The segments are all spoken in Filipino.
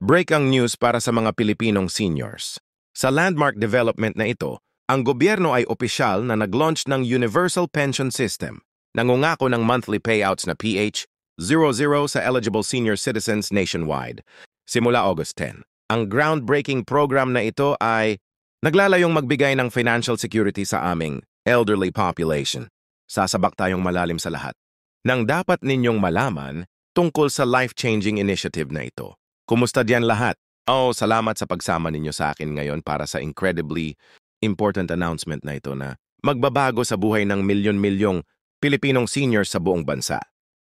Break ang news para sa mga Pilipinong seniors. Sa landmark development na ito, ang gobyerno ay opisyal na nag-launch ng Universal Pension System, nangungako ng monthly payouts na PH00 sa eligible senior citizens nationwide, simula August 10. Ang groundbreaking program na ito ay naglalayong magbigay ng financial security sa aming elderly population. Sasabak tayong malalim sa lahat nang dapat ninyong malaman tungkol sa life-changing initiative na ito. Kumusta diyan lahat? Salamat sa pagsama ninyo sa akin ngayon para sa incredibly important announcement na ito na magbabago sa buhay ng milyon-milyong Pilipinong seniors sa buong bansa.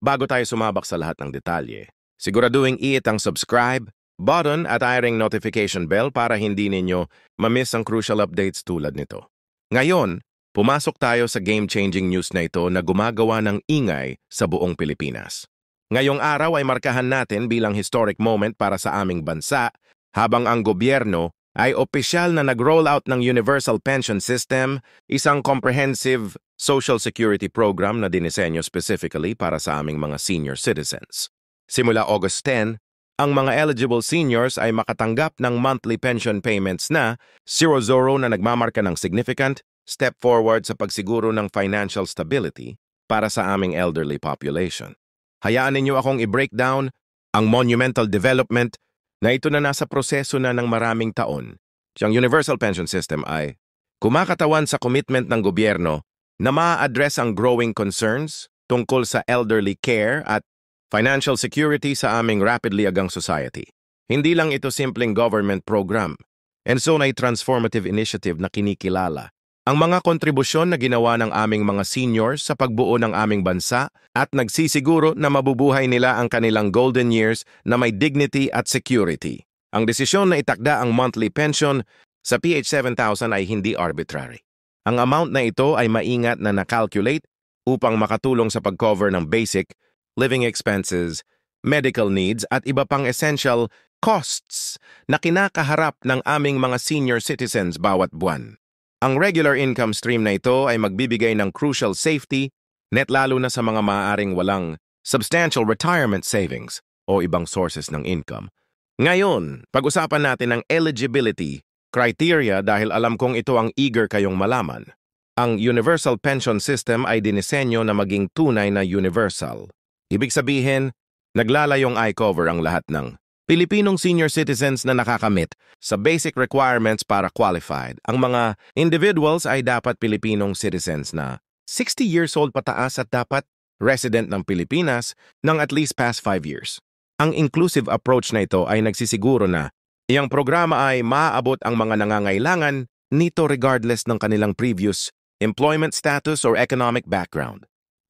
Bago tayo sumabak sa lahat ng detalye, siguraduhin i-hit ang subscribe button at i-ring notification bell para hindi ninyo ma-miss ang crucial updates tulad nito. Ngayon, pumasok tayo sa game-changing news na ito na gumagawa ng ingay sa buong Pilipinas. Ngayong araw ay markahan natin bilang historic moment para sa aming bansa habang ang gobyerno ay opisyal na nag-roll out ng Universal Pension System, isang comprehensive social security program na dinisenyo specifically para sa aming mga senior citizens. Simula August 10, ang mga eligible seniors ay makatanggap ng monthly pension payments na 00 na nagmamarka ng significant step forward sa pagsiguro ng financial stability para sa aming elderly population. Hayaan ninyo akong i-breakdown ang monumental development na ito na nasa proseso na ng maraming taon. Siyang Universal Pension System ay kumakatawan sa commitment ng gobyerno na ma-address ang growing concerns tungkol sa elderly care at financial security sa aming rapidly agang society. Hindi lang ito simpleng government program, and so na transformative initiative na kinikilala ang mga kontribusyon na ginawa ng aming mga seniors sa pagbuo ng aming bansa at nagsisiguro na mabubuhay nila ang kanilang golden years na may dignity at security. Ang desisyon na itakda ang monthly pension sa PH7000 ay hindi arbitrary. Ang amount na ito ay maingat na nakalculate upang makatulong sa pag-cover ng basic living expenses, medical needs at iba pang essential costs na kinakaharap ng aming mga senior citizens bawat buwan. Ang regular income stream na ito ay magbibigay ng crucial safety net lalo na sa mga maaaring walang substantial retirement savings o ibang sources ng income. Ngayon, pag-usapan natin ang eligibility criteria dahil alam kong ito ang eager kayong malaman. Ang Universal Pension System ay dinisenyo na maging tunay na universal. Ibig sabihin, naglalayong i-cover ang lahat ng Pilipinong senior citizens na nakakamit sa basic requirements para qualified. Ang mga individuals ay dapat Pilipinong citizens na 60 years old pataas at dapat resident ng Pilipinas ng at least past 5 years. Ang inclusive approach na ito ay nagsisiguro na iyang programa ay maaabot ang mga nangangailangan nito regardless ng kanilang previous employment status or economic background.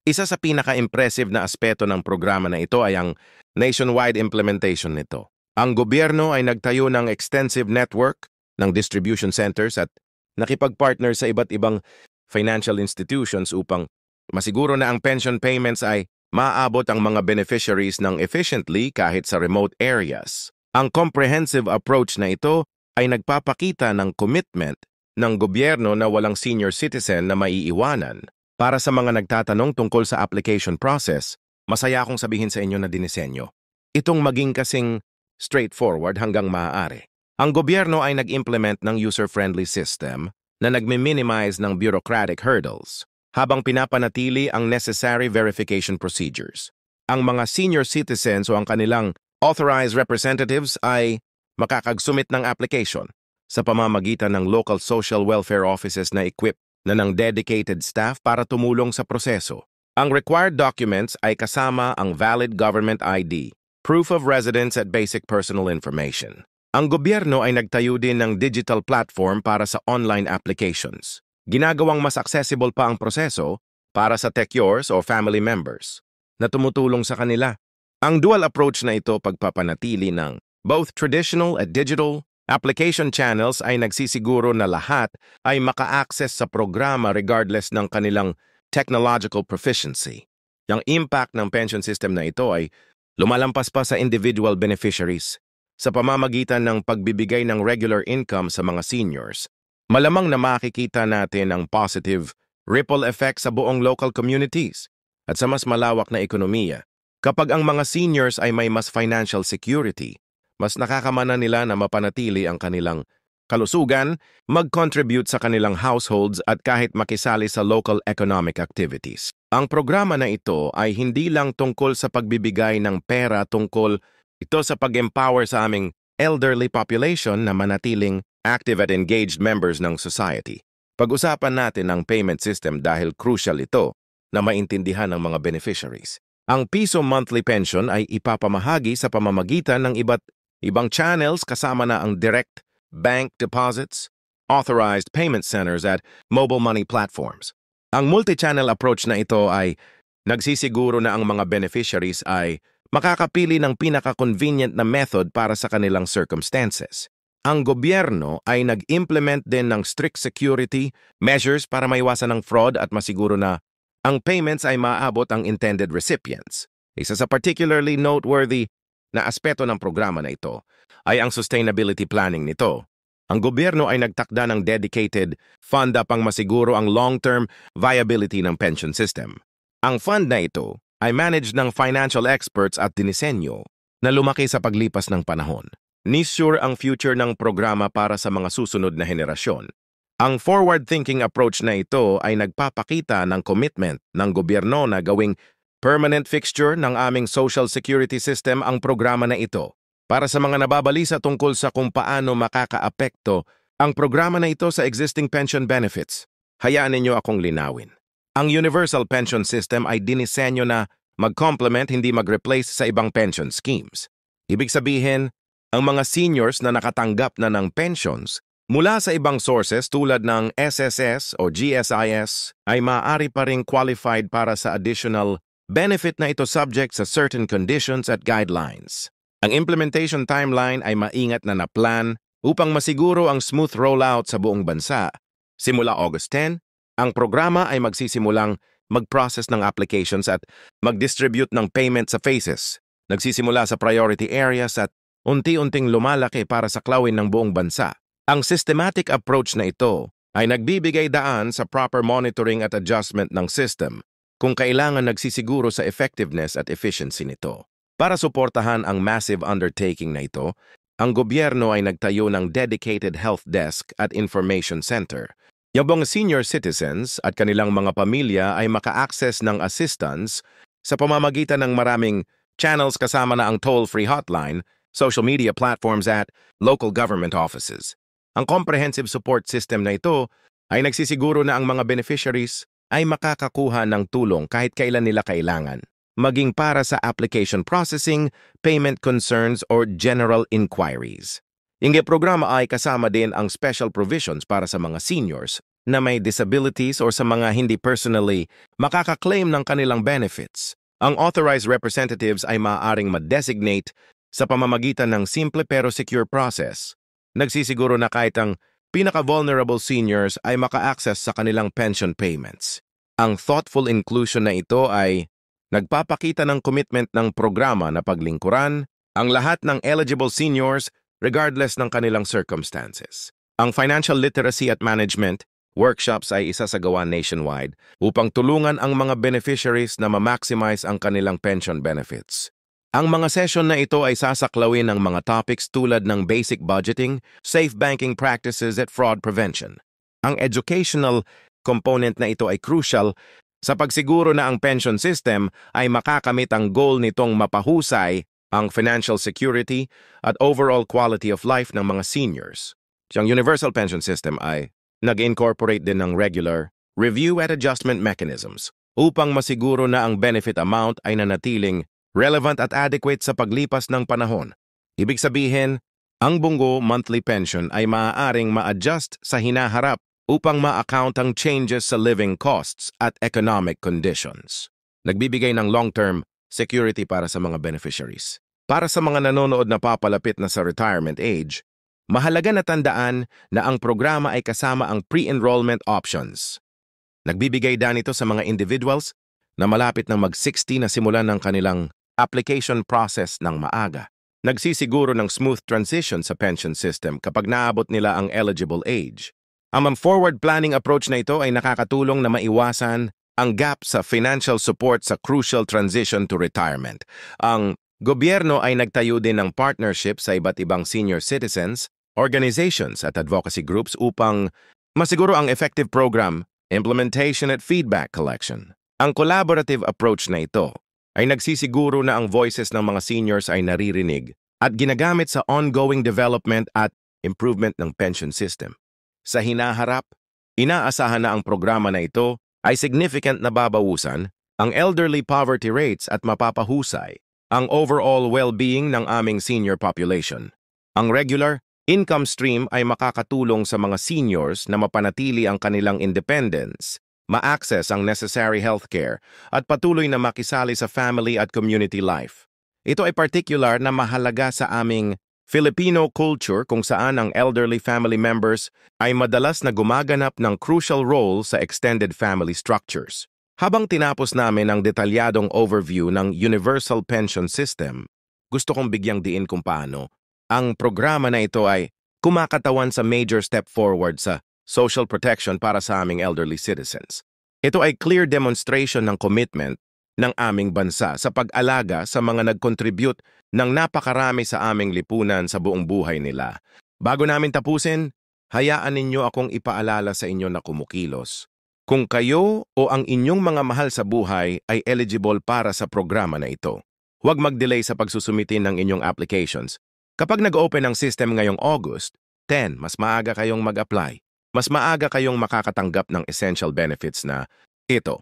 Isa sa pinaka-impressive na aspeto ng programa na ito ay ang nationwide implementation nito. Ang gobyerno ay nagtayo ng extensive network ng distribution centers at nakipag-partner sa iba't ibang financial institutions upang masiguro na ang pension payments ay maaabot ang mga beneficiaries ng efficiently kahit sa remote areas. Ang comprehensive approach na ito ay nagpapakita ng commitment ng gobyerno na walang senior citizen na maiiwanan. Para sa mga nagtatanong tungkol sa application process, masaya akong sabihin sa inyo na dinisenyo. Itong maging kasing straightforward hanggang maaari. Ang gobyerno ay nag-implement ng user-friendly system na nagmi-minimize ng bureaucratic hurdles habang pinapanatili ang necessary verification procedures. Ang mga senior citizens o ang kanilang authorized representatives ay makakagsumit ng application sa pamamagitan ng local social welfare offices na equipped na ng dedicated staff para tumulong sa proseso. Ang required documents ay kasama ang valid government ID, proof of residence at basic personal information. Ang gobyerno ay nagtayo din ng digital platform para sa online applications. Ginagawang mas accessible pa ang proseso para sa tech-yours o family members na tumutulong sa kanila. Ang dual approach na ito pagpapanatili ng both traditional at digital application channels ay nagsisiguro na lahat ay maka-access sa programa regardless ng kanilang technological proficiency. Ang impact ng pension system na ito ay lumalampas pa sa individual beneficiaries sa pamamagitan ng pagbibigay ng regular income sa mga seniors. Malamang na makikita natin ang positive ripple effect sa buong local communities at sa mas malawak na ekonomiya. Kapag ang mga seniors ay may mas financial security, mas nakakamana nila na mapanatili ang kanilang kalusugan, mag-contribute sa kanilang households at kahit makisali sa local economic activities. Ang programa na ito ay hindi lang tungkol sa pagbibigay ng pera, tungkol ito sa pag-empower sa aming elderly population na manatiling active at engaged members ng society. Pag-usapan natin ang payment system dahil crucial ito na maintindihan ng mga beneficiaries. Ang piso monthly pension ay ipapamahagi sa pamamagitan ng iba't ibang channels kasama na ang direct bank deposits, authorized payment centers at mobile money platforms. Ang multi-channel approach na ito ay nagsisiguro na ang mga beneficiaries ay makakapili ng pinaka-convenient na method para sa kanilang circumstances. Ang gobyerno ay nag-implement din ng strict security measures para maiwasan ng fraud at masiguro na ang payments ay maaabot ang intended recipients. Isa sa particularly noteworthy na aspeto ng programa na ito ay ang sustainability planning nito. Ang gobyerno ay nagtakda ng dedicated fund upang masiguro ang long-term viability ng pension system. Ang fund na ito ay managed ng financial experts at dinisenyo na lumaki sa paglipas ng panahon. Nisure ang future ng programa para sa mga susunod na henerasyon. Ang forward-thinking approach na ito ay nagpapakita ng commitment ng gobyerno na gawing permanent fixture ng aming social security system ang programa na ito. Para sa mga nababalisa tungkol sa kung paano makakaapekto ang programa na ito sa existing pension benefits, hayaan ninyo akong linawin. Ang Universal Pension System ay dinisenyo na mag-complement, hindi mag-replace sa ibang pension schemes. Ibig sabihin, ang mga seniors na nakatanggap na ng pensions mula sa ibang sources tulad ng SSS o GSIS ay maaari pa ring qualified para sa additional benefit na ito subject sa certain conditions at guidelines. Ang implementation timeline ay maingat na plan upang masiguro ang smooth rollout sa buong bansa. Simula August 10, ang programa ay magsisimulang mag-process ng applications at mag-distribute ng payment sa phases. Nagsisimula sa priority areas at unti-unting lumalaki para saklawin ng buong bansa. Ang systematic approach na ito ay nagbibigay daan sa proper monitoring at adjustment ng system kung kailangan nagsisiguro sa effectiveness at efficiency nito. Para suportahan ang massive undertaking na ito, ang gobyerno ay nagtayo ng dedicated health desk at information center. Yung mga senior citizens at kanilang mga pamilya ay maka-access ng assistance sa pamamagitan ng maraming channels kasama na ang toll-free hotline, social media platforms at local government offices. Ang comprehensive support system na ito ay nagsisiguro na ang mga beneficiaries ay makakakuha ng tulong kahit kailan nila kailangan, maging para sa application processing, payment concerns, or general inquiries. Yung programa ay kasama din ang special provisions para sa mga seniors na may disabilities or sa mga hindi personally makaka-claim ng kanilang benefits. Ang authorized representatives ay maaaring ma-designate sa pamamagitan ng simple pero secure process. Nagsisiguro na kahit ang pinaka-vulnerable seniors ay maka-access sa kanilang pension payments. Ang thoughtful inclusion na ito ay nagpapakita ng commitment ng programa na paglingkuran ang lahat ng eligible seniors regardless ng kanilang circumstances. Ang financial literacy at management workshops ay isasagawa nationwide upang tulungan ang mga beneficiaries na ma-maximize ang kanilang pension benefits. Ang mga session na ito ay sasaklawin ng mga topics tulad ng basic budgeting, safe banking practices at fraud prevention. Ang educational component na ito ay crucial sa pagsiguro na ang pension system ay makakamit ang goal nitong mapahusay ang financial security at overall quality of life ng mga seniors. Ang Universal Pension System ay nag-incorporate din ng regular review at adjustment mechanisms upang masiguro na ang benefit amount ay nanatiling relevant at adequate sa paglipas ng panahon. Ibig sabihin, ang bungo monthly pension ay maaaring ma-adjust sa hinaharap upang ma-account ang changes sa living costs at economic conditions. Nagbibigay ng long-term security para sa mga beneficiaries. Para sa mga nanonood na papalapit na sa retirement age, mahalaga na tandaan na ang programa ay kasama ang pre-enrollment options. Nagbibigay dan ito sa mga individuals na malapit ng mag-60 na simulan ng kanilang application process ng maaga. Nagsisiguro ng smooth transition sa pension system kapag naabot nila ang eligible age. Ang forward planning approach na ito ay nakakatulong na maiwasan ang gap sa financial support sa crucial transition to retirement. Ang Gobyerno ay nagtayo din ng partnership sa iba't ibang senior citizens, organizations at advocacy groups upang masiguro ang effective program, implementation at feedback collection. Ang collaborative approach na ito ay nagsisiguro na ang voices ng mga seniors ay naririnig at ginagamit sa ongoing development at improvement ng pension system. Sa hinaharap, inaasahan na ang programa na ito ay significant na babawusan ang elderly poverty rates at mapapahusay ang overall well-being ng aming senior population. Ang regular income stream ay makakatulong sa mga seniors na mapanatili ang kanilang independence, ma-access ang necessary healthcare, at patuloy na makisali sa family at community life. Ito ay particular na mahalaga sa aming Filipino culture kung saan ang elderly family members ay madalas na gumaganap ng crucial role sa extended family structures. Habang tinapos namin ang detalyadong overview ng Universal Pension System, gusto kong bigyang diin kung paano ang programa na ito ay kumakatawan sa major step forward sa social protection para sa aming elderly citizens. Ito ay clear demonstration ng commitment ng aming bansa sa pag-alaga sa mga nag-contribute ng napakarami sa aming lipunan sa buong buhay nila. Bago namin tapusin, hayaan ninyo akong ipaalala sa inyo na kumukilos. Kung kayo o ang inyong mga mahal sa buhay ay eligible para sa programa na ito, huwag mag-delay sa pagsusumitin ng inyong applications. Kapag nag-open ang system ngayong August 10, mas maaga kayong mag-apply. Mas maaga kayong makakatanggap ng essential benefits na ito.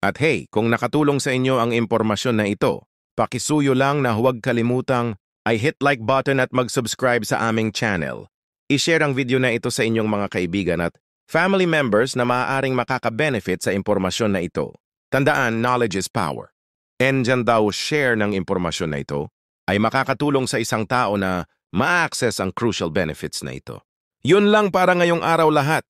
At hey, kung nakatulong sa inyo ang impormasyon na ito, pakisuyo lang na huwag kalimutang hit like button at mag-subscribe sa aming channel. I-share ang video na ito sa inyong mga kaibigan at family members na maaaring makaka-benefit sa impormasyon na ito. Tandaan, knowledge is power. And dyan daw share ng impormasyon na ito ay makakatulong sa isang tao na ma-access ang crucial benefits na ito. Yun lang para ngayong araw lahat.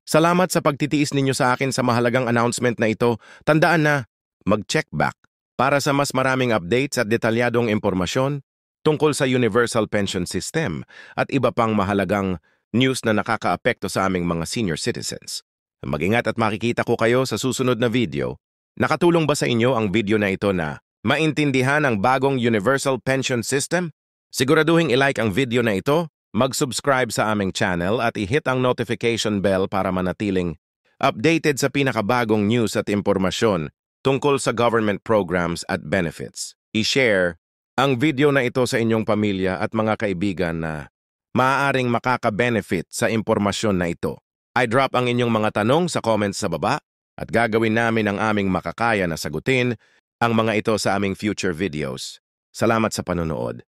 Salamat sa pagtitiis ninyo sa akin sa mahalagang announcement na ito. Tandaan na mag-check back para sa mas maraming updates at detalyadong impormasyon tungkol sa Universal Pension System at iba pang mahalagang news na nakakaapekto sa aming mga senior citizens. Mag-ingat at makikita ko kayo sa susunod na video. Nakatulong ba sa inyo ang video na ito na maintindihan ang bagong Universal Pension System? Siguraduhin i-like ang video na ito, mag-subscribe sa aming channel at i-hit ang notification bell para manatiling updated sa pinakabagong news at impormasyon tungkol sa government programs at benefits. I-share ang video na ito sa inyong pamilya at mga kaibigan na maaaring makaka-benefit sa impormasyon na ito. I-drop ang inyong mga tanong sa comments sa baba at gagawin namin ang aming makakaya na sagutin ang mga ito sa aming future videos. Salamat sa panonood.